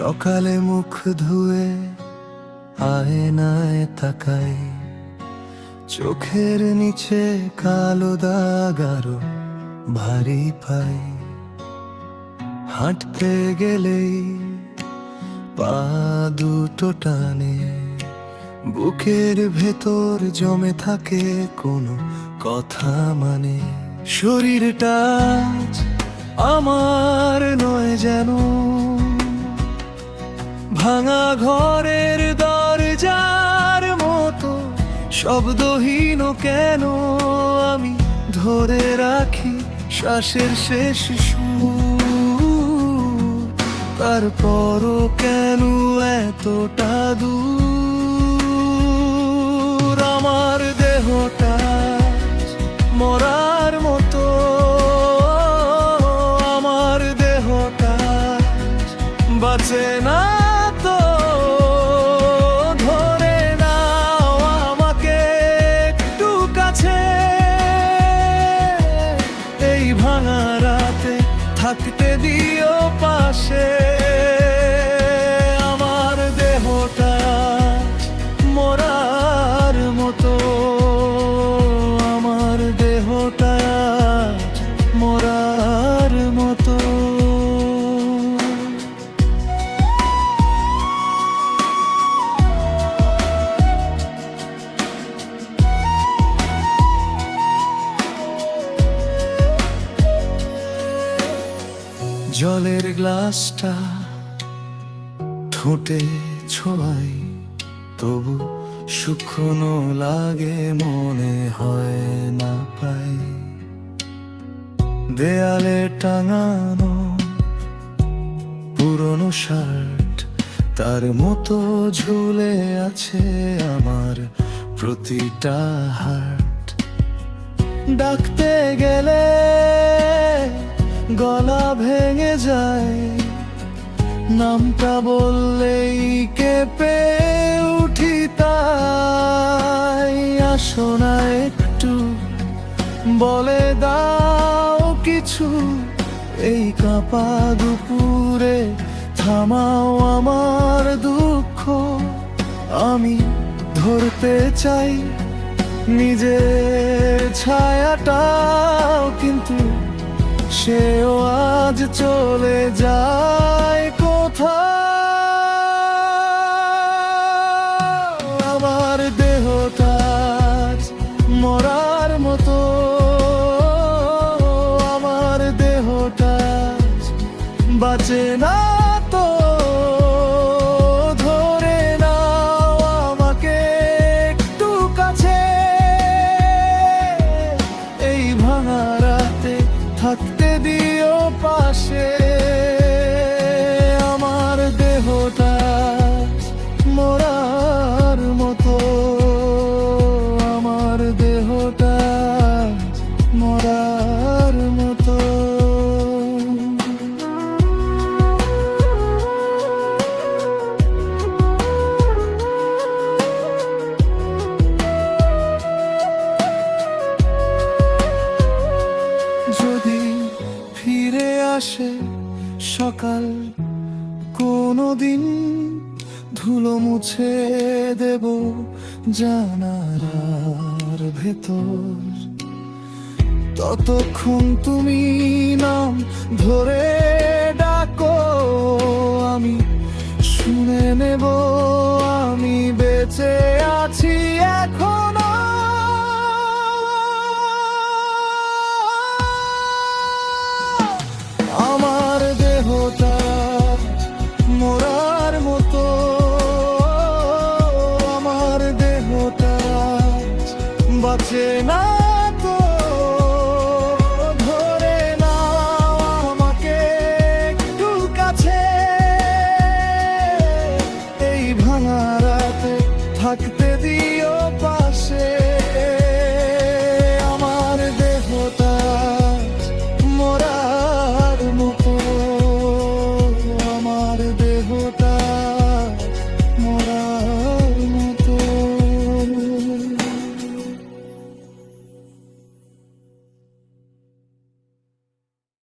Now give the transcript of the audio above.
সকালে মুখ ধুয়ে আয়নায় তাকাই, চোখের নিচে কালো দাগ আরো ভারী পাই। হাঁটতে গেলেই পা দুটো টানে, বুকের ভেতর জমে থাকে কোনো কথা মানে। শরীরটা আজ আমার নয় যেন, ভাঙা ঘরের দরজার মতো শব্দহীন কেন। আমি ধরে রাখি শ্বাসের শেষ সুর, তারপরও কেন এতটা দূর। আমার দেহটা মরার মতো, আমার দেহটা বাঁচে না তো। ধরে নাও আমাকে একটু কাছে, এই ভাঙা রাতে থাকতে দিও পাশে। আমার দেহটা মরার মতো, আমার দেহটা মরার মতো। জলের গ্লাসটা ঠোঁটে ছোঁয়াই, তবু শুকনো লাগে, মনে হয় না পাই। দেয়ালে টাঙানো পুরনো শার্ট, তার মতো ঝুলে আছে আমার প্রতিটা হার্ট। ডাকতে গেলে গলা ভেঙে যায়, নামটা বললেই কেঁপে উঠি তাই। আসো না একটু বলে দাও কিছু, এই কাঁপা দুপুরে থামাও আমার দুঃখ। আমি ধরতে চাই নিজের ছায়াটাও, কিন্তু সেও আজ চলে যায় কোথায়। আমার দেহটা মরার মতো, আমার দেহটা বাঁচে না তো। ধরে নাও আমাকে একটু কাছে, এই ভাঙা রাতে থাকতে দিও পাশে। আমার দেহটা মরার মতো, আমার দেহটা মরার মতো। যদি ফিরে আসে সকাল কোনোদিন, ধুলো মুছে দেব জানালার ভেতর। ততক্ষণ তুমি নাম ধরে ডাকো, আমি শুনে নেব আমি বেঁচে আছি এখনো। আমার দেহটা মরার মতো, আমার দেহটা বাঁচে না তো। ধরে নাও আমাকে একটু কাছে, এই ভাঙা রাতে থাকতে দিই